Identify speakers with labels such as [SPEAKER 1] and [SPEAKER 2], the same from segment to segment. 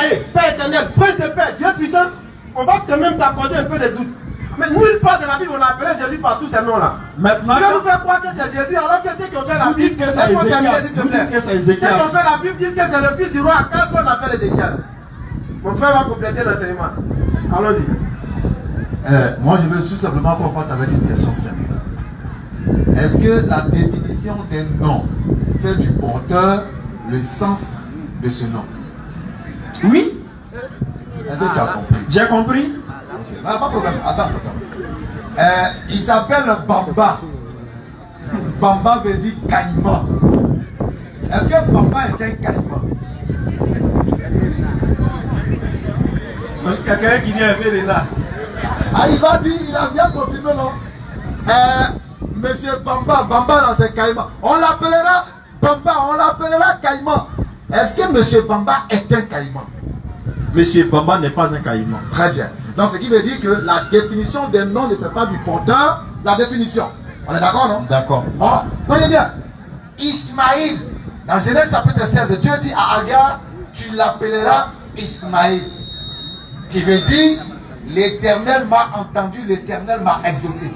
[SPEAKER 1] Yahé, Père éternel, Prince de paix, Dieu puissant, on va quand même t'accorder un peu de doute. Mais nulle part de la Bible, on a appelé Jésus par tous ces noms-là.
[SPEAKER 2] Maintenant,
[SPEAKER 1] tu veux nous faire croire que c'est Jésus, alors que ceux qui ont fait la Bible,
[SPEAKER 2] que c'est Ézéchias.
[SPEAKER 1] ceux qui ont fait la Bible disent que c'est le fils du roi Akaz qu'on appelle Ézéchias. Mon frère va compléter l'enseignement. Allons-y.
[SPEAKER 3] Moi, je veux tout simplement qu'on parte avec une question simple. Est-ce que la définition d'un nom fait du porteur le sens de ce nom?
[SPEAKER 1] Oui.
[SPEAKER 3] Est-ce que tu as compris?
[SPEAKER 1] J'ai compris.
[SPEAKER 3] Okay. Ah, pas de problème. Attends. Il s'appelle Bamba. Bamba veut dire caïman. Est-ce que Bamba est un caïman?
[SPEAKER 1] Quelqu'un qui dit un peu de là.
[SPEAKER 3] Ah, il va dire, il a bien confirmé, non? Monsieur Bamba, dans ses caïmans. On l'appellera Bamba, on l'appellera caïman. Est-ce que Monsieur Bamba est un caïman?
[SPEAKER 2] Monsieur Bamba n'est pas un caïman.
[SPEAKER 3] Très bien. Donc, ce qui veut dire que la définition d'un nom ne fait pas du porteur la définition. On est d'accord, non?
[SPEAKER 2] D'accord.
[SPEAKER 3] Bon, voyez bien. Ismaïl, dans Genèse chapitre 16, Dieu dit à Agar, tu l'appelleras Ismaïl. Qui veut dire, l'Éternel m'a entendu, l'Éternel m'a exaucé.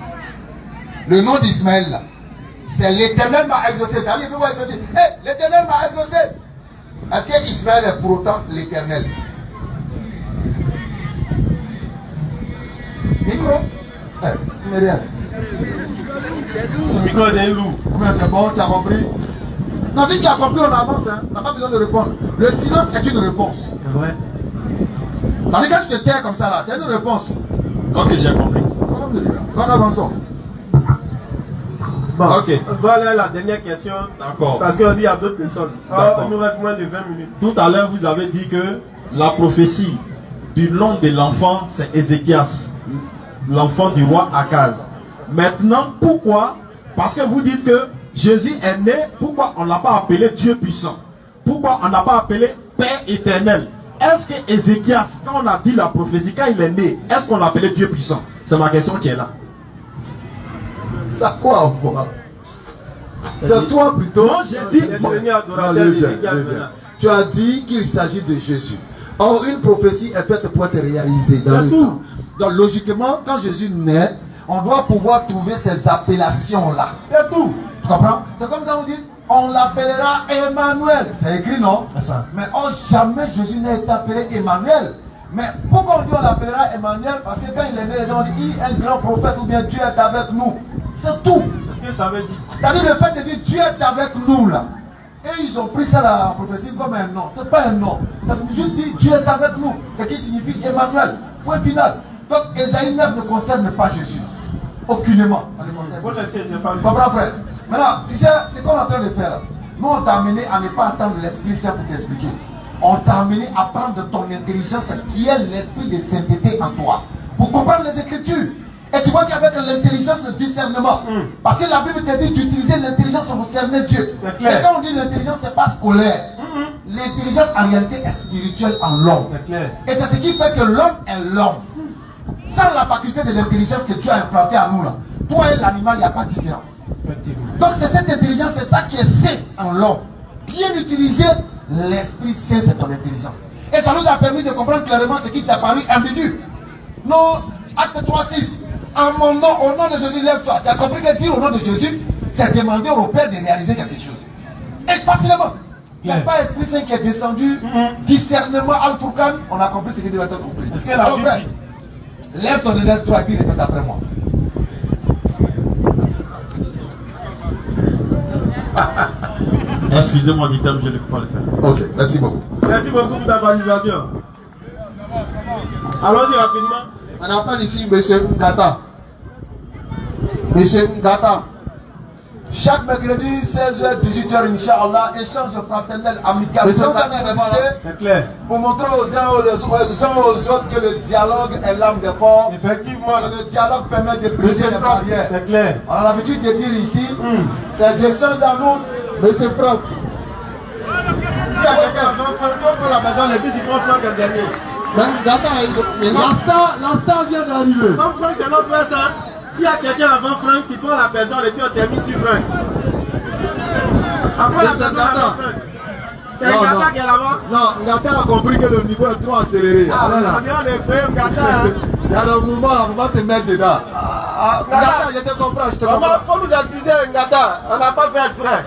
[SPEAKER 3] Le nom d'Ismaël, là, c'est l'Éternel m'a exaucé. Ça veut dire, l'Éternel m'a exaucé. Est-ce que Ismaël est pour autant l'Éternel? Micro? Mais rien.
[SPEAKER 1] Le micro est un loup.
[SPEAKER 3] Mais c'est bon, tu as compris? Non, si tu as compris, on avance. Hein. Tu n'as pas besoin de répondre. Le silence est une réponse.
[SPEAKER 1] C'est vrai.
[SPEAKER 3] Tandis que quand tu te tais comme ça, là, c'est une réponse.
[SPEAKER 2] Ok, j'ai compris.
[SPEAKER 3] Donc avançons.
[SPEAKER 1] Bon,
[SPEAKER 2] ok.
[SPEAKER 1] Voilà la dernière question.
[SPEAKER 2] D'accord.
[SPEAKER 1] Parce qu'on dit à d'autres personnes.
[SPEAKER 2] D'accord.
[SPEAKER 1] Il nous reste moins de 20 minutes.
[SPEAKER 2] Tout à l'heure, vous avez dit que la prophétie du nom de l'enfant, c'est Ézéchias, l'enfant du roi Akaz. Maintenant, pourquoi? Parce que vous dites que Jésus est né, pourquoi on ne l'a pas appelé Dieu puissant? Pourquoi on n'a pas appelé Père éternel? Est-ce que Ézéchias, quand on a dit la prophétie, quand il est né, est-ce qu'on l'appelait Dieu puissant? C'est ma question qui est là.
[SPEAKER 3] Ça quoi moi? C'est toi plutôt.
[SPEAKER 2] Non, j'ai dit.
[SPEAKER 3] Tu as dit qu'il s'agit de Jésus. Or, une prophétie est faite pour être réalisée dans le temps. Donc, logiquement, quand Jésus naît, on doit pouvoir trouver ces appellations-là.
[SPEAKER 1] C'est tout.
[SPEAKER 3] Tu comprends? C'est comme quand on dit, on l'appellera Emmanuel. C'est écrit, non?
[SPEAKER 1] C'est ça.
[SPEAKER 3] Mais oh, jamais Jésus n'a été appelé Emmanuel. Mais pourquoi on dit on l'appellera Emmanuel? Parce que quand il est né, les gens disent, il est un grand prophète ou bien Dieu est avec nous. C'est tout.
[SPEAKER 1] Qu'est-ce que ça veut dire?
[SPEAKER 3] C'est-à-dire le fait de dire Dieu est avec nous là. Et ils ont pris ça la prophétie comme un nom. C'est pas un nom. Ça veut juste dire Dieu est avec nous. Ce qui signifie Emmanuel. Point final. Donc Ésaïe 9 ne concerne pas Jésus. Aucunement. Ça ne concerne pas. Comprends frère? Maintenant, tu sais, c'est qu'on est en train de faire là. Nous on t'a amené à ne pas attendre l'Esprit Saint pour t'expliquer. On t'a amené à prendre ton intelligence qui est l'esprit de sainteté en toi. Pour comprendre les Écritures. Et tu vois qu'avec l'intelligence, le discernement, parce que la Bible te dit d'utiliser l'intelligence pour cerner Dieu.
[SPEAKER 1] Clair.
[SPEAKER 3] Et quand on dit l'intelligence, ce n'est pas scolaire. L'intelligence en réalité est spirituelle en l'homme.
[SPEAKER 1] C'est clair.
[SPEAKER 3] Et c'est ce qui fait que l'homme est l'homme. Sans la faculté de l'intelligence que tu as implantée à nous, là, toi et l'animal, il n'y a pas de différence. Donc c'est cette intelligence, c'est ça qui est sain en l'homme. Bien utiliser, l'Esprit Saint, c'est ton intelligence. Et ça nous a permis de comprendre clairement ce qui t'a paru ambigu. Non, acte 3:6. En mon nom, au nom de Jésus, lève-toi. Tu as compris que dire au nom de Jésus, c'est demander au Père de réaliser quelque chose. Et facilement. Il n'y a pas Esprit Saint qui est descendu, discernement, Al-Furqan, on a compris ce qui devait être compris.
[SPEAKER 1] Est-ce que la Bible
[SPEAKER 3] dit? Lève ton esprit et puis répète après moi.
[SPEAKER 2] Excusez-moi du terme, je ne peux pas le faire.
[SPEAKER 3] Ok, merci beaucoup.
[SPEAKER 1] Merci beaucoup pour ta participation. Allons-y rapidement.
[SPEAKER 3] On appelle ici M. Ngata. M. Ngata. Chaque mercredi, 16h, 18h, Inch'Allah, échange fraternel, amical.
[SPEAKER 1] C'est clair.
[SPEAKER 3] Pour montrer aux uns aux autres que le dialogue est l'âme des forts.
[SPEAKER 1] Effectivement.
[SPEAKER 3] Et le dialogue permet de briser les barrières.
[SPEAKER 1] C'est clair.
[SPEAKER 3] On a l'habitude de dire ici, ces échanges d'annonces, M. Franck.
[SPEAKER 1] Si il y a quelqu'un avant Franck, on la maison, les petits prend Franck en dernier.
[SPEAKER 3] L'instant vient d'arriver.
[SPEAKER 1] Comme Franck, c'est notre frère, ça. S'il y a quelqu'un avant Franck, tu prends la personne et puis on termine sur Franck. Après la personne avant Franck. C'est Ngata qui est là-bas?
[SPEAKER 3] Non, Ngata a compris que le niveau est trop accéléré.
[SPEAKER 1] Ah, on a bien les frères, Ngata.
[SPEAKER 3] Il y a un moment, on va te mettre dedans. Ngata, je te comprends, je te comprends.
[SPEAKER 1] Il faut nous excuser, Ngata. On n'a pas fait exprès.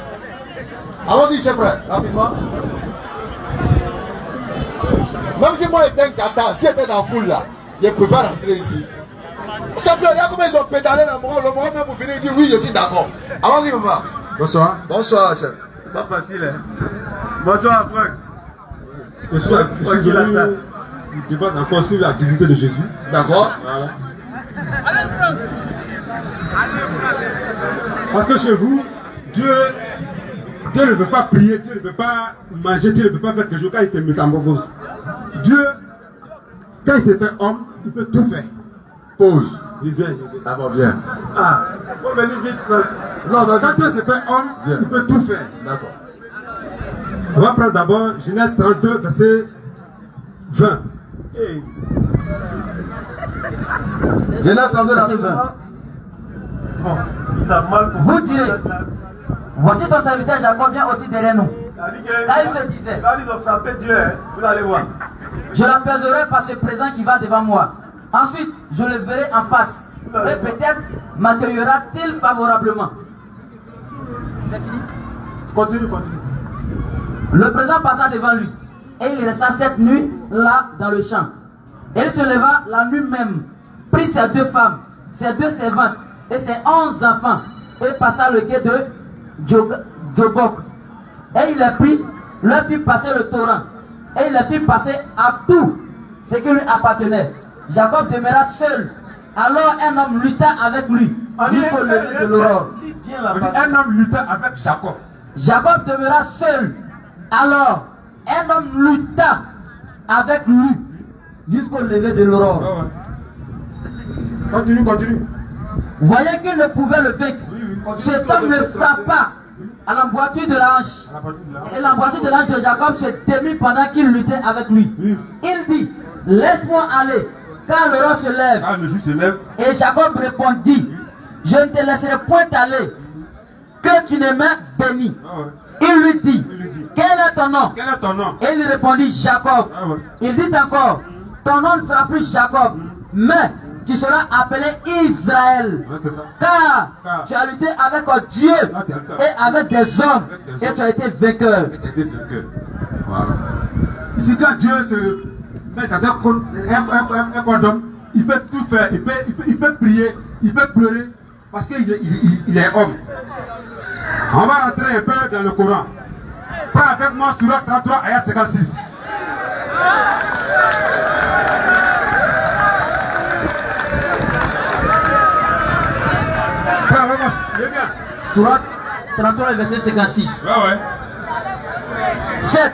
[SPEAKER 3] Allons-y, chef, rapidement. Même si moi j'étais un Ngata, si j'étais dans la foule là, je ne peux pas rentrer ici. Champion, regarde comment ils ont pédalé le moment même pour finir, il dit oui, je suis d'accord. Allons-y, maman.
[SPEAKER 2] Bonsoir.
[SPEAKER 3] Bonsoir, chef.
[SPEAKER 1] C'est pas facile, hein. Bonsoir, Franck.
[SPEAKER 4] Je suis venu débattre encore sur la divinité de Jésus.
[SPEAKER 3] D'accord.
[SPEAKER 4] Voilà. Parce que chez vous, Dieu ne peut pas prier, Dieu ne peut pas manger, Dieu ne peut pas faire quelque chose quand il te métamorphose. Dieu, quand il te fait homme, il peut tout faire.
[SPEAKER 3] Pause.
[SPEAKER 4] Il vient.
[SPEAKER 3] Ah bon, bien.
[SPEAKER 1] Ah, faut venir vite, Franck.
[SPEAKER 4] Non, mais quand Dieu te fait homme, il peut tout faire.
[SPEAKER 3] D'accord.
[SPEAKER 4] On va prendre d'abord Genèse 32, verset 20.
[SPEAKER 1] Hey.
[SPEAKER 3] Genèse 32, verset 20.
[SPEAKER 1] Bon, il a mal pour
[SPEAKER 5] Vous direz, voici ton serviteur Jacob vient aussi derrière nous.
[SPEAKER 1] Ça dit que
[SPEAKER 5] Là, il se disait,
[SPEAKER 1] quand ils ont frappé Dieu, hein, vous allez voir.
[SPEAKER 5] je l'apaiserai par ce présent qui va devant moi. Ensuite, je le verrai en face. Et peut-être m'accueillera-t-il favorablement. C'est fini.
[SPEAKER 4] Continue.
[SPEAKER 5] Le présent passa devant lui. Et il resta cette nuit là dans le champ. Et il se leva la nuit même, prit ses 2 femmes, ses 2 servantes et ses 11 enfants, et passa le quai de Jobok. Et il les prit, leur fit passer le torrent, et il les fit passer à tout ce qui lui appartenait. Jacob demeura seul. Alors un homme lutta avec lui jusqu'au lever de l'aurore.
[SPEAKER 4] Un homme lutta avec Jacob.
[SPEAKER 5] Jacob demeura seul. Alors un homme lutta avec lui jusqu'au lever de l'aurore.
[SPEAKER 4] Continue.
[SPEAKER 5] Voyant qu'il ne pouvait le vaincre, cet homme le frappa à l'emboîture de la hanche. Et l'emboîture de la hanche de Jacob se démit pendant qu'il luttait avec lui. Il dit, laisse-moi aller, car l'aurore se lève.
[SPEAKER 4] Quand le jour se lève,
[SPEAKER 5] Et Jacob répondit, je ne te laisserai point aller, que tu ne m'aies béni. Il lui dit, quel est ton nom?
[SPEAKER 4] quel est ton nom?
[SPEAKER 5] Et il répondit, Jacob.
[SPEAKER 4] Ah ouais.
[SPEAKER 5] Il dit encore, ton nom ne sera plus Jacob, mais tu seras appelé Israël.
[SPEAKER 4] Ouais, c'est ça.
[SPEAKER 5] Car
[SPEAKER 4] Car
[SPEAKER 5] tu as lutté avec Dieu et avec des hommes, et tu as été vainqueur.
[SPEAKER 4] Voilà. Ici, quand Dieu se met dans un condom, il peut tout faire, il peut prier, il peut pleurer, parce qu'il est homme. On va rentrer un peu dans le Coran. Prends avec moi Surat 33, ayat 56. Prends avec moi, bien.
[SPEAKER 5] Surat 33, verset 56.
[SPEAKER 4] Ouais.
[SPEAKER 5] 7.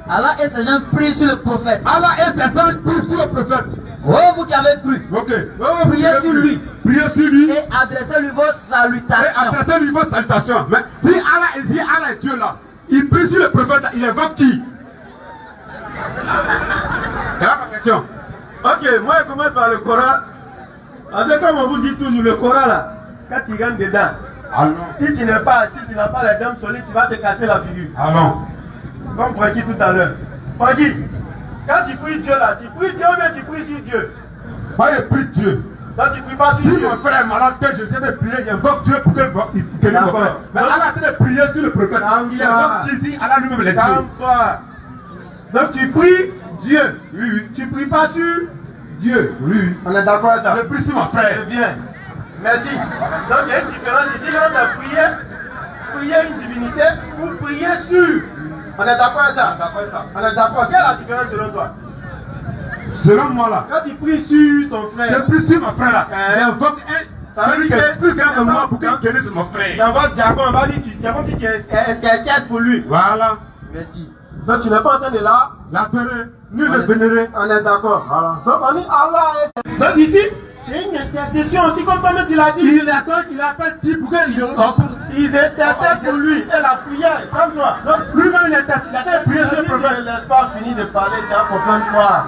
[SPEAKER 5] Allah et ses gens prient sur le prophète.
[SPEAKER 4] Allah et ses anges prient sur le prophète.
[SPEAKER 5] Oh, vous qui avez cru,
[SPEAKER 4] Ok.
[SPEAKER 5] priez sur lui
[SPEAKER 4] Priez sur lui.
[SPEAKER 5] et adressez-lui vos
[SPEAKER 4] Et
[SPEAKER 5] salutations.
[SPEAKER 4] adressez-lui vos salutations. Mais si Allah est Dieu là, il prie sur le prophète, il évoque qui? C'est là ma question.
[SPEAKER 1] Ok, moi je commence par le Coran. Parce que comme on vous dit toujours, le Coran là, quand tu rentres dedans,
[SPEAKER 4] Allons.
[SPEAKER 1] si tu n'as pas les jambes solides, tu vas te casser la figure.
[SPEAKER 4] Allons.
[SPEAKER 1] Comme Francky tout à l'heure. Francky, quand tu pries Dieu là, tu pries Dieu ou bien tu pries sur Dieu?
[SPEAKER 4] Moi je prie Dieu.
[SPEAKER 1] Donc tu pries pas
[SPEAKER 4] Si
[SPEAKER 1] sur Dieu.
[SPEAKER 4] mon frère est malade, que je sais de prier, j'invoque Dieu pour que lui me fasse. Mais Allah a de prier sur le prophète. Il invoque Jésus, Allah lui-même les Dieu.
[SPEAKER 1] Calme-toi. Donc tu pries Dieu.
[SPEAKER 4] Oui.
[SPEAKER 1] Tu pries pas sur Dieu.
[SPEAKER 4] Oui.
[SPEAKER 1] On est d'accord avec ça?
[SPEAKER 4] Je prie sur mon frère.
[SPEAKER 1] Très bien. Merci. Donc il y a une différence ici quand on a prier une divinité ou prier sur. On est d'accord avec ça? On est d'accord. Quelle est la différence selon toi?
[SPEAKER 4] Selon moi là,
[SPEAKER 1] Quand tu pries sur ton frère,
[SPEAKER 4] je prie sur mon frère là. J'invoque
[SPEAKER 1] ça veut
[SPEAKER 4] celui qui
[SPEAKER 1] dire
[SPEAKER 4] est plus grand que moi pour qu'il
[SPEAKER 1] que
[SPEAKER 4] guérisse mon frère.
[SPEAKER 1] dans votre jargon, on va dire c'est comme si tu intercèdes pour lui.
[SPEAKER 4] Voilà.
[SPEAKER 1] Merci. Donc tu n'es pas en train de là.
[SPEAKER 4] L'adorer, ni le vénérer.
[SPEAKER 1] On est d'accord.
[SPEAKER 4] Voilà.
[SPEAKER 1] Donc on dit Allah est. Donc ici, c'est une intercession aussi, comme toi-même tu l'as dit.
[SPEAKER 4] Il appelle Dieu pour qu'il
[SPEAKER 1] Ils intercèdent pour lui et la prière, comme toi.
[SPEAKER 4] Donc lui-même il a prié sur le
[SPEAKER 1] Si
[SPEAKER 4] prophète.
[SPEAKER 1] je ne laisse pas finir de parler, tu vas comprendre quoi.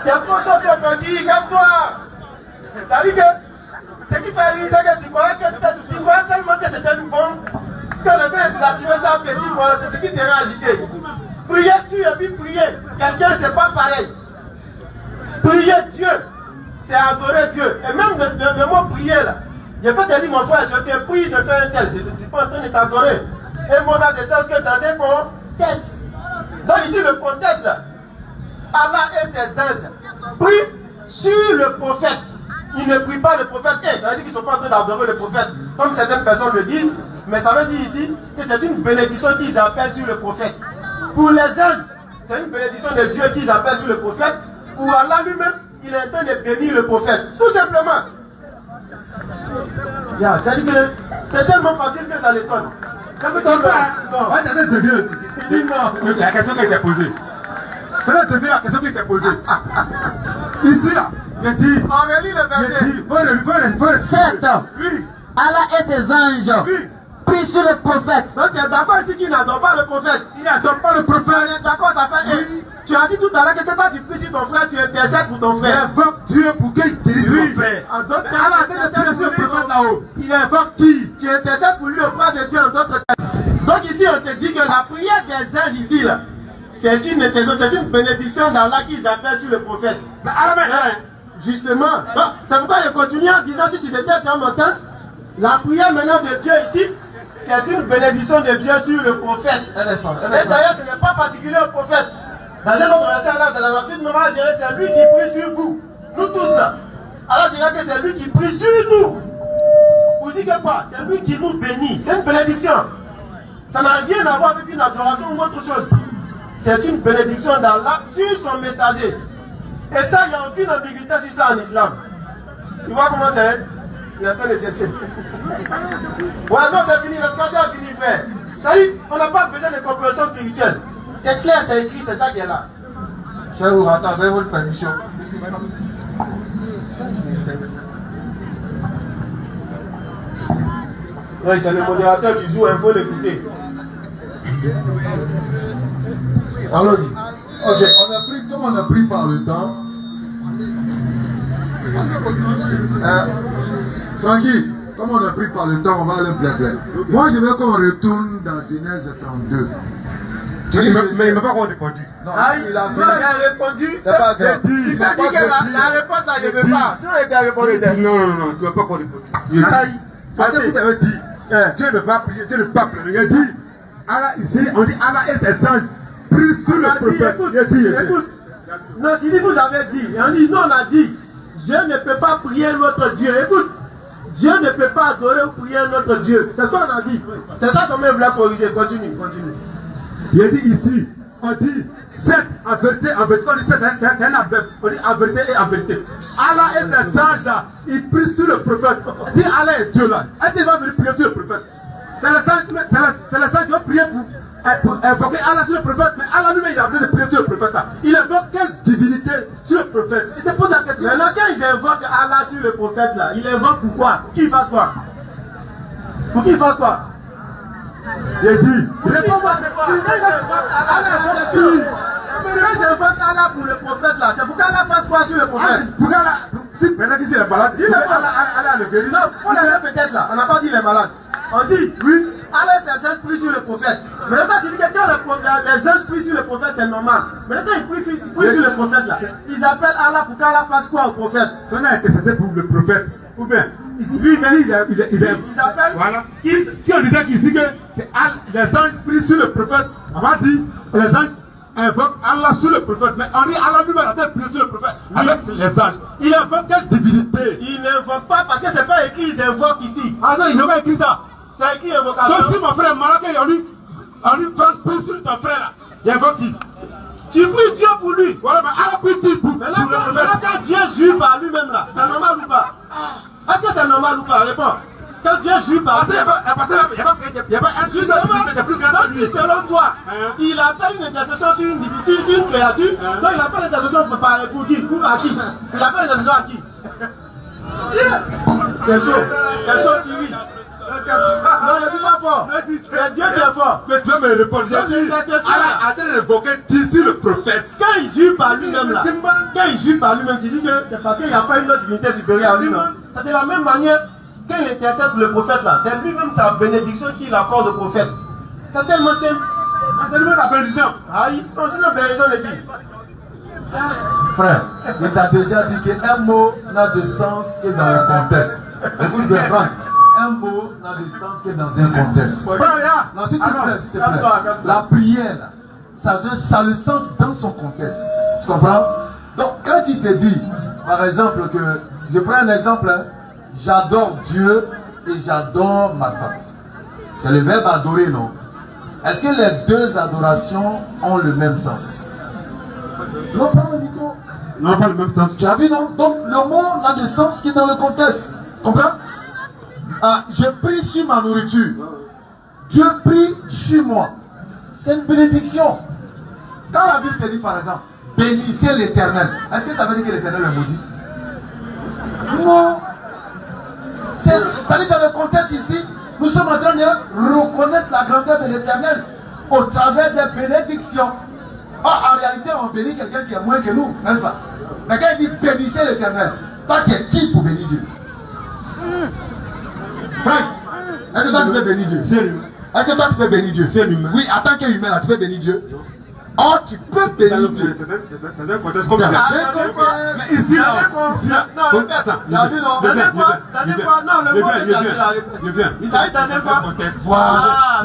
[SPEAKER 1] Tu as trop chose à faire dire, comme toi. Ça dit que ce qui fait rire, c'est que tu crois tellement que c'était une bombe. Quand le temps est désactivé, ça petit point, c'est ce qui t'ira agité. Prier sur et puis prier. Quelqu'un, c'est pas pareil. Prier Dieu, c'est adorer Dieu. Et même le mot prier là, je peux te dire mon frère, je te prie de faire un tel. Je ne suis pas en train de t'adorer. Et mon âme de sens que dans un contexte. Donc ici le contexte là, Allah et ses anges prient sur le prophète. Ils ne prient pas le prophète. Ça veut dire qu'ils ne sont pas en train d'adorer le prophète, comme certaines personnes le disent. Mais ça veut dire ici que c'est une bénédiction qu'ils appellent sur le prophète. Pour les anges, c'est une bénédiction de Dieu qu'ils appellent sur le prophète. Pour Allah lui-même, il est en train de bénir le prophète. Tout simplement. C'est-à-dire que c'est tellement facile que ça l'étonne.
[SPEAKER 4] La question qui était posée. La question qui était posée. Ici là, il dit.
[SPEAKER 1] On relit le verset.
[SPEAKER 5] Certes,
[SPEAKER 1] Oui.
[SPEAKER 5] Allah et ses anges
[SPEAKER 1] Oui.
[SPEAKER 5] prient sur le prophète.
[SPEAKER 1] Donc tu es d'accord ici qu'il n'adore pas le prophète.
[SPEAKER 4] Il n'adore pas le prophète.
[SPEAKER 1] On est d'accord, ça fait. Oui. Tu as dit tout à l'heure que quand tu pries sur ton frère, tu intercèdes pour ton
[SPEAKER 4] Il
[SPEAKER 1] frère.
[SPEAKER 4] invoque Dieu pour qu'il guérisse son frère.
[SPEAKER 1] En d'autres termes,
[SPEAKER 4] Allah a dit sur le prophète là-haut. Il invoque qui?
[SPEAKER 1] tu intercèdes pour lui auprès de Dieu en d'autres termes. Donc ici, on te dit que la prière des anges ici, là, c'est une intercession, c'est une bénédiction d'Allah qu'ils appellent sur le prophète.
[SPEAKER 4] Mais Allah,
[SPEAKER 1] Justement. C'est pourquoi je continue en disant, si tu te dis, tu as m'entends, la prière maintenant de Dieu ici, c'est une bénédiction de Dieu sur le prophète. Et d'ailleurs, ce n'est pas particulier au prophète. Dans un autre verset, là, dans la suite, Allah dirait, c'est lui qui prie sur vous. Nous tous là. Allah dirait que c'est lui qui prie sur nous. Vous dites que quoi? C'est lui qui nous bénit. C'est une bénédiction. Ça n'a rien à voir avec une adoration ou autre chose. C'est une bénédiction d'Allah sur son messager. Et ça, il n'y a aucune ambiguïté sur ça en islam. Tu vois comment c'est? Il est en train de chercher. Ouais, non, c'est fini. L'escroquerie a fini, frère. Ça dit, on n'a pas besoin de compréhension spirituelle. C'est clair, c'est écrit, c'est ça qui est là.
[SPEAKER 3] Cher Ourata, avec votre permission.
[SPEAKER 1] Oui, c'est le modérateur du jour, il faut l'écouter. Allons-y.
[SPEAKER 3] Ok, comme on a pris par le temps. Francky, comme on a pris par le temps, on va aller blabla. Moi, je veux qu'on retourne dans Genèse 32.
[SPEAKER 4] mais il ne m'a pas encore répondu.
[SPEAKER 3] Non,
[SPEAKER 1] Aïe,
[SPEAKER 3] il a
[SPEAKER 1] il a répondu.
[SPEAKER 3] C'est pas grave.
[SPEAKER 1] Tu peux dire que la réponse là, je ne veux pas. Si on était répondu,
[SPEAKER 4] Non, tu ne m'as pas encore répondu.
[SPEAKER 1] Aïe,
[SPEAKER 4] Parce que vous avez dit, Dieu ne va pas prier, Dieu ne va pas pleurer. Il a dit, Allah ici, on dit Allah et ses anges pris sur le prophète.
[SPEAKER 1] Écoute, non, tu dis vous avez dit. Et on dit, non, on a dit, Dieu ne peut pas prier l'autre Dieu. Écoute, Dieu ne peut pas adorer ou prier l'autre Dieu. C'est ce qu'on a dit. C'est ça qu'on voulait corriger. Continue.
[SPEAKER 4] Il a dit ici, on dit, cette en vérité, on dit c'est un adverbe. On dit en vérité et en vérité. Allah et ses anges là, ils prient sur le prophète. Il dit Allah est Dieu là. Est-ce qu'il va venir prier sur le prophète? C'est les anges qui vont prier pour invoquer Allah sur le prophète, mais Allah lui-même il a besoin de prier sur le prophète là. Il invoque quelle divinité sur le prophète? Il te pose la question.
[SPEAKER 1] Maintenant, quand ils invoquent Allah sur le prophète là, ils invoquent pourquoi? Pour qu'il fasse quoi? Pour qu'il fasse quoi?
[SPEAKER 4] Il a dit,
[SPEAKER 1] Réponds-moi, c'est quoi? Quand j'invoque Allah pour le prophète là, c'est pour qu'Allah fasse quoi sur le prophète?
[SPEAKER 4] pour qu'Allah, si maintenant qu'il est malade,
[SPEAKER 1] Dis-le moi.
[SPEAKER 4] Allah le guérit.
[SPEAKER 1] Non, on l'a peut-être là, on n'a pas dit il est malade. On dit, oui, Allah et ses anges prient sur le prophète. Mais quand tu dis que quand les anges prient sur le prophèet, c'est normal. Mais quand ils prient sur le prophète là, ils appellent Allah pour qu'Allah fasse quoi au prophète?
[SPEAKER 4] Ça n'a été fait pour le prophète. Ou bien, lui, il
[SPEAKER 1] appellent.
[SPEAKER 4] Voilà. Si on disait qu'ici que les anges prient sur le prophète, on va dire les anges invoquent Allah sur le prophète. Mais on dit Allah lui-même a prié sur le prophète avec les anges. Il invoque quelle divinité?
[SPEAKER 1] Il n'invoque pas parce que c'est pas écrit, ils invoquent ici.
[SPEAKER 4] Ah non, il n'a pas écrit ça.
[SPEAKER 1] C'est écrit invocation.
[SPEAKER 4] Donc si mon frère est malade, on lui prie sur ton frère là, il invoque qui?
[SPEAKER 1] Tu pries Dieu pour lui.
[SPEAKER 4] Voilà, mais Allah prie qui pour le prophète?
[SPEAKER 1] Quand Dieu jure par lui-même là, c'est normal ou pas? Est-ce que c'est normal ou pas? Réponds. Quand Dieu jure par lui-même.
[SPEAKER 4] Il n'y a pas un Dieu qui est plus grand que lui.
[SPEAKER 1] Selon toi, il appelle une intercession sur une créature. Donc il appelle une intercession pour qui? Pour à qui? Il appelle une intercession à qui? C'est chaud, Thierry. Non, je ne suis pas fort. C'est Dieu qui est fort.
[SPEAKER 4] Mais Dieu me répond. Allah a train d'invoquer sur le prophète.
[SPEAKER 1] Quand il jure par lui-même là, tu dis que c'est parce qu'il n'y a pas une autre divinité supérieure à lui. C'est de la même manière, quand il intercède le prophète là, c'est lui-même sa bénédiction qu'il accorde au prophète. C'est tellement simple.
[SPEAKER 4] Ah, c'est lui-même la bénédiction.
[SPEAKER 1] Ah, ils sont sur la bénédiction, les dit.
[SPEAKER 3] Frère, il t'a déjà dit qu'un mot n'a de sens que dans le contexte. Écoute bien, Franck. Un mot n'a de sens que dans un contexte. Non, s'il te plaît, s'il te plaît. La prière, là, ça a le sens dans son contexte. Tu comprends? Donc, quand il te dit, par exemple, que, je prends un exemple, hein, j'adore Dieu et j'adore ma femme. C'est le verbe adorer, non? Est-ce que les deux adorations ont le même sens? Non, prends le micro.
[SPEAKER 4] Non, pas le même sens.
[SPEAKER 3] Tu as vu, non? Donc, le mot n'a de sens que dans le contexte. Comprends? Ah, je prie sur ma nourriture. Dieu prie sur moi. C'est une bénédiction. Quand la Bible te dit, par exemple, bénissez l'Éternel, est-ce que ça veut dire que l'Éternel est maudit? Non. C'est-à-dire dans le contexte ici, nous sommes en train de reconnaître la grandeur de l'Éternel au travers des bénédictions. En réalité, on bénit quelqu'un qui est moins que nous, n'est-ce pas? Mais quand il dit bénissez l'Éternel, toi tu es qui pour bénir Dieu? Franck, est-ce que toi tu peux bénir Dieu?
[SPEAKER 4] C'est lui.
[SPEAKER 3] Est-ce que toi tu peux bénir Dieu?
[SPEAKER 4] C'est lui.
[SPEAKER 3] Oui, en tant qu'humain, là, tu peux bénir Dieu? Oh, tu peux bénir Dieu.
[SPEAKER 4] C'est un contexte comme ça.
[SPEAKER 3] Mais
[SPEAKER 4] ici, là,
[SPEAKER 1] non, répète. Tu as vu, non? Deuxième fois, non, le mot est dans la réponse. Il t'a dit deuxième fois.
[SPEAKER 3] Voilà.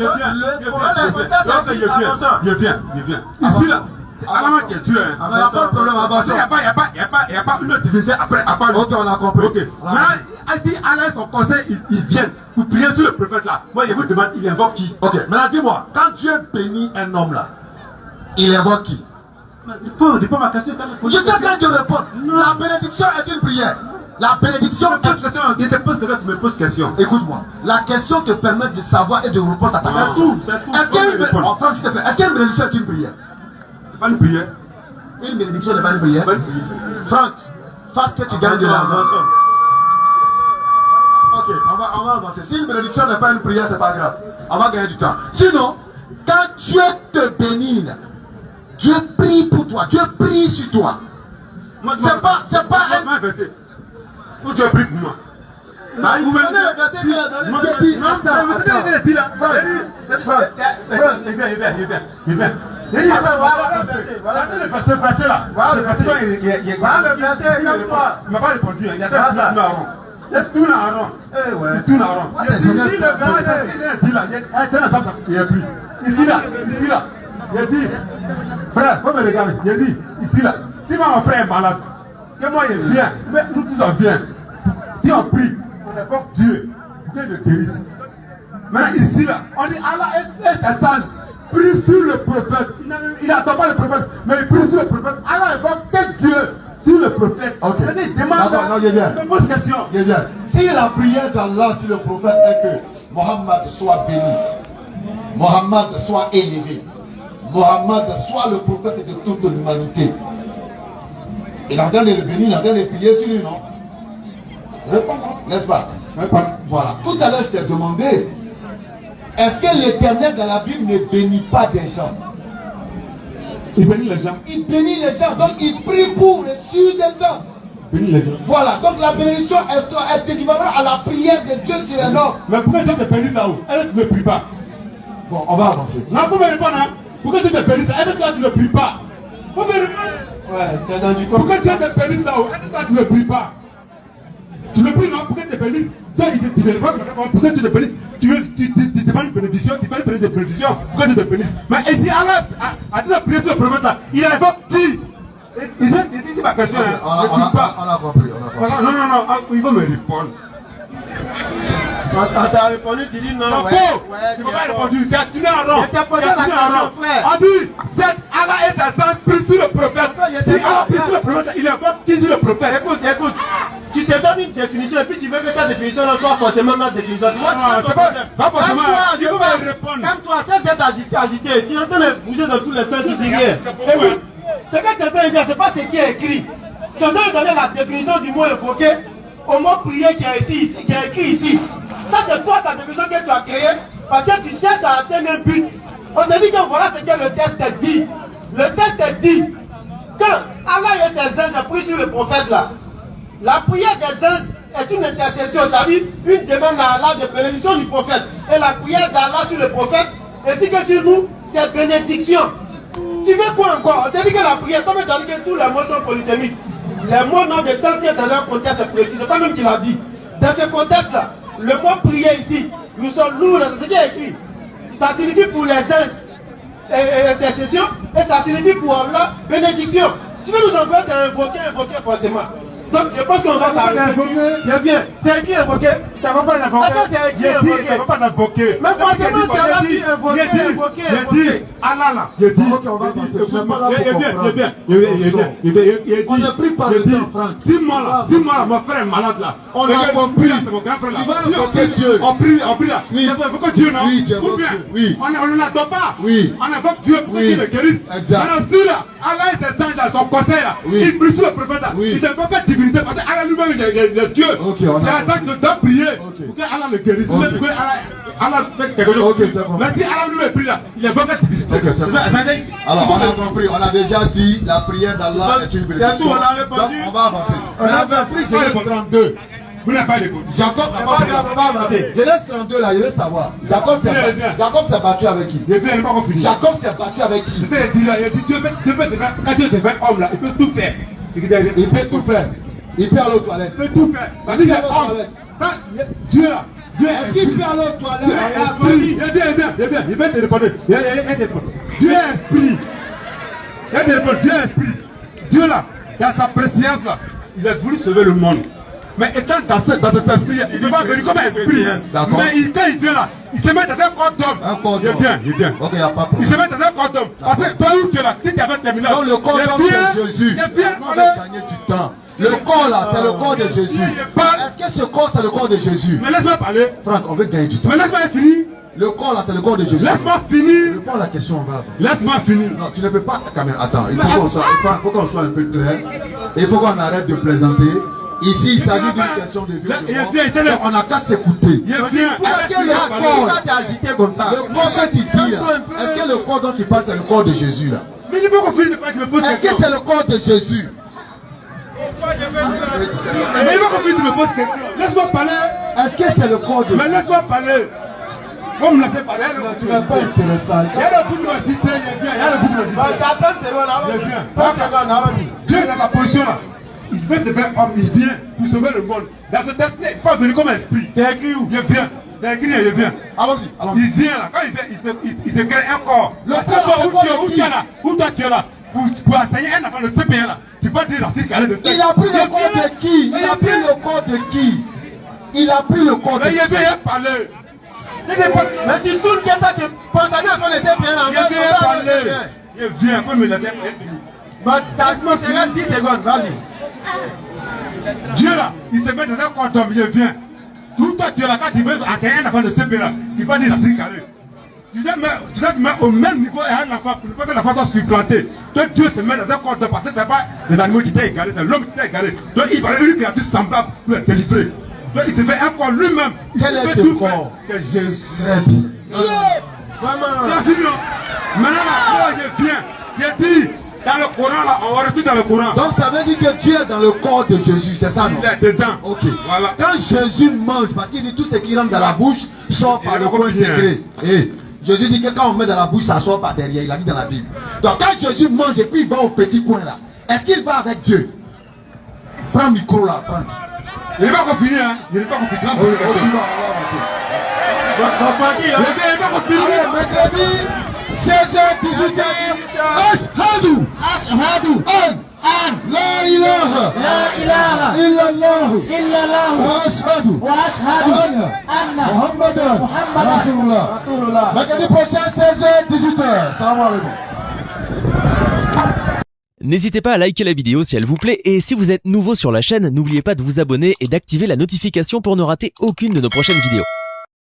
[SPEAKER 4] Je viens. Ici, là, c'est Allah qui est Dieu.
[SPEAKER 3] Il n'y a pas de problème,
[SPEAKER 4] Il n'y a pas une autre divinité après.
[SPEAKER 3] Ok, on a compris.
[SPEAKER 4] Ok. Maintenant, elle dit Allah et son conseil, ils viennent pour prier sur le prophète là. Moi, je vous demande, il invoque qui?
[SPEAKER 3] Ok, maintenant dis-moi, quand Dieu bénit un homme là, il invoque qui?
[SPEAKER 4] Il faut répondre à ma question.
[SPEAKER 3] Je suis en train de répondre. La bénédiction est une prière. La bénédiction
[SPEAKER 4] Je te pose question, tu me poses question.
[SPEAKER 3] Écoute-moi, la question te permet de savoir et de répondre à ta question. Est-ce qu'il y a une bénédiction est une prière?
[SPEAKER 4] C'est pas une prière.
[SPEAKER 3] Une bénédiction n'est pas une prière. Franck, fasse que tu gagnes de l'argent. Ok, on va avancer. Si une bénédiction n'est pas une prière, c'est pas grave. On va gagner du temps. Sinon, quand Dieu te bénit, Dieu prie pour toi, Dieu prie sur toi. C'est pas un
[SPEAKER 4] verset. Où Dieu prie pour moi.
[SPEAKER 1] Vous venez le verset qu'il a donné.
[SPEAKER 3] Je dis,
[SPEAKER 4] Il vient. Voilà le verset là. Voilà le verset, calme-toi. Il m'a pas répondu. Il y a deux ça. Il tourne en rond. Il tourne en rond. Il est pris. Ici là. Il a dit, frère, faut me regarder. Il a dit, ici là. Si mon frère est malade, que moi il vient, mais nous tous on vient. Si on prie, on invoque Dieu. Dieu le guérisse. Maintenant ici là, on dit Allah est un sage. Prie sur le prophète. Il n'attend pas le prophète, mais il prie sur le prophète. Allah invoque que Dieu sur le prophète.
[SPEAKER 3] Ok.
[SPEAKER 4] Il demande
[SPEAKER 3] une
[SPEAKER 4] fausse question.
[SPEAKER 3] bien. Si la prière d'Allah sur le prophète est que Mohammed soit béni, Mohammed soit élevé, Mohammed soit le prophète de toute l'humanité, il est en train de le bénir, il est en train de prier sur lui, non? Réponds, n'est-ce pas? Voilà. Tout à l'heure, je t'ai demandé, est-ce que l'Éternel dans la Bible ne bénit pas des gens?
[SPEAKER 4] Il bénit les gens.
[SPEAKER 3] Il bénit les gens, donc il prie pour et sur des gens.
[SPEAKER 4] Bénit les gens.
[SPEAKER 3] Voilà, donc la bénédiction est équivalente à la prière de Dieu sur un homme.
[SPEAKER 4] Mais pourquoi Dieu te bénit là-haut? Elle ne prie pas.
[SPEAKER 3] Bon, on va avancer.
[SPEAKER 4] Non, il faut me répondre. Hein? Pourquoi Dieu te bénit là? Elle tu ne pries pas. Faut me répondre.
[SPEAKER 3] Ouais, c'est dans du corps.
[SPEAKER 4] Pourquoi Dieu te bénit là-haut? Elle tu ne pries pas. Tu me pries, non? Pourquoi tu te bénisses? Tu ne pas pourquoi tu te bénisses? Tu demandes une bénédiction, tu fais une bénédiction. Pourquoi tu te bénisses? Mais ici, Allah a dit la prière sur le prophète là. Il invoque qui? Il dit ma question.
[SPEAKER 3] On a compris.
[SPEAKER 4] Non, il faut me répondre.
[SPEAKER 1] Quand t'as répondu, tu dis non.
[SPEAKER 4] Non, faux! Tu m'as pas répondu, tu as tourné en rond.
[SPEAKER 1] Je t'ai posé la question, frère.
[SPEAKER 4] On dit, Allah est un sang pris sur le prophète. Si Allah pris sur le prophète, il invoque qui sur le prophète?
[SPEAKER 1] Écoute, tu te donnes une définition et puis tu veux que cette définition soit forcément notre définition. Tu vois,
[SPEAKER 4] c'est pas forcément.
[SPEAKER 1] Je peux pas répondre. Calme-toi, cesse d'être agité. Tu es en train de bouger dans tous les sens, tu dis rien. Écoute, ce que tu es en train de dire, c'est pas ce qui est écrit. Tu es en train de donner la définition du mot évoqué au mot prier qui est écrit ici. Ça, c'est toi ta définition que tu as créée parce que tu cherches à atteindre un but. On te dit que voilà ce que le texte dit. Le texte dit quand Allah et ses anges ont pris sur le prophète là, la prière des anges est une intercession, ça dit une demande à Allah de bénédiction du prophète. Et la prière d'Allah sur le prophète, ainsi que sur nous, c'est bénédiction. Tu veux quoi encore? On t'a dit que la prière, comme tu as dit que tous les mots sont polysémiques. Les mots n'ont de sens que dans leur contexte précis. C'est toi-même qui l'as dit. Dans ce contexte-là, le mot prier ici, nous sommes lourds, c'est ce qui est écrit. Ça signifie pour les anges intercession et ça signifie pour Allah bénédiction. Tu veux nous envoyer invoquer forcément. Donc je pense qu'on va s'arrêter. C'est bien. C'est qui invoquer?
[SPEAKER 4] Ça va pas l'invoquer.
[SPEAKER 1] C'est qui invoquer?
[SPEAKER 4] Ça va pas l'invoquer.
[SPEAKER 1] Mais forcément tu as dit invoquer.
[SPEAKER 4] J'ai dit Allah là. J'ai dit.
[SPEAKER 3] Ok, on va passer. Je suis pas là pour comprendre.
[SPEAKER 2] On ne prie pas le temps, Franck.
[SPEAKER 4] 6 mois là, mon frère est malade là.
[SPEAKER 2] On a compris.
[SPEAKER 4] C'est mon grand frère là.
[SPEAKER 2] Tu vas invoquer Dieu.
[SPEAKER 4] On prie là.
[SPEAKER 2] Oui.
[SPEAKER 4] Il faut que Dieu, non?
[SPEAKER 2] Oui, tu
[SPEAKER 4] Ou bien,
[SPEAKER 2] invoques Dieu. Oui.
[SPEAKER 4] on ne l'attend pas.
[SPEAKER 2] Oui.
[SPEAKER 4] On invoque Dieu pour qu'il le guérisse.
[SPEAKER 2] Exact.
[SPEAKER 4] Maintenant, si là, Allah et ses anges là, son conseil là,
[SPEAKER 2] Oui.
[SPEAKER 4] il prie sur le prophète là.
[SPEAKER 2] Oui.
[SPEAKER 4] Il ne invoque pas divinité parce que Allah lui-même il est Dieu.
[SPEAKER 2] Ok, on a
[SPEAKER 4] c'est la tâche de prier pour que Allah le guérisse.
[SPEAKER 2] Ok.
[SPEAKER 4] Pour que Allah fait quelque chose.
[SPEAKER 2] Ok, c'est bon.
[SPEAKER 4] Mais si Allah lui-même prie là, il invoque la divinité.
[SPEAKER 2] Ok, c'est bon. Alors, on a compris, on a déjà dit la prière d'Allah est une bénédiction.
[SPEAKER 1] C'est tout, on a répondu.
[SPEAKER 2] Donc, on va avancer.
[SPEAKER 1] On a
[SPEAKER 2] Maintenant,
[SPEAKER 1] compris,
[SPEAKER 2] Genèse 32.
[SPEAKER 4] Vous n'avez pas d'écoute.
[SPEAKER 2] Jacob
[SPEAKER 1] C'est pas grave, on va avancer.
[SPEAKER 3] Genèse 32 là, je veux savoir. Jacob s'est battu avec qui?
[SPEAKER 4] Je viens pas qu'on finisse.
[SPEAKER 3] Jacob s'est battu avec qui?
[SPEAKER 4] C'est dit là, il dit Dieu quand Dieu te fait homme là, il peut tout faire.
[SPEAKER 3] Il peut tout faire. Il peut aller aux toilettes.
[SPEAKER 4] Il peut tout faire. Parce qu'il est homme. Quand Dieu là,
[SPEAKER 3] Est-ce qu'il peut aller aux toilettes?
[SPEAKER 4] Dieu est esprit. Il va te répondre. Dieu est esprit. Il va te répondre. Dieu est esprit. Dieu là, dans sa préscience là, il a voulu sauver le monde. Mais étant dans cet esprit, il ne va venir comme un esprit.
[SPEAKER 2] D'accord.
[SPEAKER 4] Mais quand il vient là, il se met dans un corps d'homme.
[SPEAKER 2] Un corps d'homme.
[SPEAKER 4] Il vient.
[SPEAKER 2] Ok, il n'y a pas de
[SPEAKER 4] Il se
[SPEAKER 2] problème.
[SPEAKER 4] met dans un corps d'homme. Parce que toi où tu es là, si tu avais terminé.
[SPEAKER 2] Donc, le corps d'homme, c'est Jésus.
[SPEAKER 4] Il vient.
[SPEAKER 2] On va gagner du temps. Le corps là, c'est le corps de Jésus. Est-ce que ce corps, c'est le corps de Jésus?
[SPEAKER 4] Mais laisse-moi parler.
[SPEAKER 2] Franck, on veut gagner du temps.
[SPEAKER 4] Mais laisse-moi finir.
[SPEAKER 2] Le corps là, c'est le corps de Jésus.
[SPEAKER 4] Laisse-moi finir.
[SPEAKER 2] Réponds à la question, on va avancer.
[SPEAKER 4] Laisse-moi finir.
[SPEAKER 2] Non, tu ne peux pas quand même. Attends, il faut qu'on soit un peu clair. Il faut qu'on arrête de plaisanter. Ici, il s'agit d'une question de vie. Donc, on n'a qu'à s'écouter.
[SPEAKER 4] Il vient.
[SPEAKER 2] Est-ce que le corps,
[SPEAKER 1] t'es agité comme ça?
[SPEAKER 2] le corps que tu dis là, est-ce que le corps dont tu parles, c'est le corps de Jésus là?
[SPEAKER 4] Mais il faut qu'on finisse de me pose
[SPEAKER 2] Est-ce que c'est le corps de Jésus?
[SPEAKER 4] Mais il faut qu'on finisse de me poser question. Laisse-moi parler.
[SPEAKER 2] Est-ce que c'est le corps de
[SPEAKER 4] Mais laisse-moi parler. Comme me l'a fait parler.
[SPEAKER 3] Tu n'es pas intéressant.
[SPEAKER 4] Il y a le bout de ma cité, il vient. Il y a le bout de ma cité.
[SPEAKER 1] T'as 30 secondes, allons-y.
[SPEAKER 4] Je viens.
[SPEAKER 1] 30 secondes, allons-y.
[SPEAKER 4] Dieu est dans la position là. Il veut te faire homme, il vient pour sauver le monde. Dans ce test, il n'est pas venu comme un esprit.
[SPEAKER 1] C'est écrit où?
[SPEAKER 4] Il vient. C'est écrit, il vient.
[SPEAKER 2] Allons-y, allons-y.
[SPEAKER 4] Il vient là. Quand il vient, il te crée un corps.
[SPEAKER 2] Le
[SPEAKER 4] Parce que
[SPEAKER 2] corps,
[SPEAKER 4] toi,
[SPEAKER 2] c'est
[SPEAKER 4] où
[SPEAKER 2] quoi
[SPEAKER 4] tu es,
[SPEAKER 2] le
[SPEAKER 4] où tu es là, où toi tu es là, pour enseigner un enfant de ce pays là, tu peux dire Racine Carré de sexe.
[SPEAKER 2] Il a pris le corps de qui? Il a pris le corps de qui? Il a pris le corps de
[SPEAKER 4] Mais
[SPEAKER 2] qui?
[SPEAKER 4] il vient parler.
[SPEAKER 1] Mais tu tournes que toi, tu penses à lui en train de se faire en
[SPEAKER 4] Il vient parler. Il vient, faut me le dire, il est fini.
[SPEAKER 1] Mais t'as fait 10 secondes, vas-y.
[SPEAKER 4] Dieu là, il se met dans un corps d'homme, il vient. Tout toi tu es là, quand tu veux enseigner un enfant de ce pays là, tu peux dire Racine Carré. Tu dois te mettre au même niveau et un enfant pour ne pas que l'enfant soit supplanté. Donc Dieu se met dans un corps d'homme parce que ce n'est pas les animaux qui t'ont égaré, c'est l'homme qui t'a égaré. Donc il fallait une créature semblable pour le délivrer. Donc il se fait un corps lui-même.
[SPEAKER 2] Quel est ce corps?
[SPEAKER 4] C'est Jésus.
[SPEAKER 2] Très bien.
[SPEAKER 1] Vraiment.
[SPEAKER 4] Maintenant là, je viens. J'ai dit, dans le Coran là, on va retourner dans le Coran.
[SPEAKER 2] Donc ça veut dire que Dieu est dans le corps de Jésus, c'est ça non?
[SPEAKER 4] Il est dedans.
[SPEAKER 2] Ok.
[SPEAKER 4] Voilà.
[SPEAKER 2] Quand Jésus mange, parce qu'il dit tout ce qui rentre dans la bouche sort par
[SPEAKER 4] Et
[SPEAKER 2] le
[SPEAKER 4] le
[SPEAKER 2] coin
[SPEAKER 4] quotidien.
[SPEAKER 2] secret. Et Jésus dit que quand on met dans la bouche, ça sort par derrière. Il a dit dans la Bible. Donc quand Jésus mange et puis il va au petit coin là, est-ce qu'il va avec Dieu? Prends le micro là, prends.
[SPEAKER 4] Il n'est pas qu'on finit, hein. Il n'est pas qu'on finit.
[SPEAKER 2] On va avancer.
[SPEAKER 4] Il n'est pas qu'on finit.
[SPEAKER 2] Allez, mercredi, 16h, 18h. Ashhadu.
[SPEAKER 5] Ashhadu
[SPEAKER 2] An. La ilaha.
[SPEAKER 5] la ilaha
[SPEAKER 2] Illallah.
[SPEAKER 5] illallah
[SPEAKER 2] Wa ashhadu.
[SPEAKER 5] wa ashhadu anna
[SPEAKER 2] Muhammadan.
[SPEAKER 5] Muhammadan
[SPEAKER 2] Rasulullah.
[SPEAKER 5] Rasulullah.
[SPEAKER 2] Mercredi prochain, 16h, 18h. Salam alaikum.
[SPEAKER 6] N'hésitez pas à liker la vidéo si elle vous plaît et si vous êtes nouveau sur la chaîne, n'oubliez pas de vous abonner et d'activer la notification pour ne rater aucune de nos prochaines vidéos.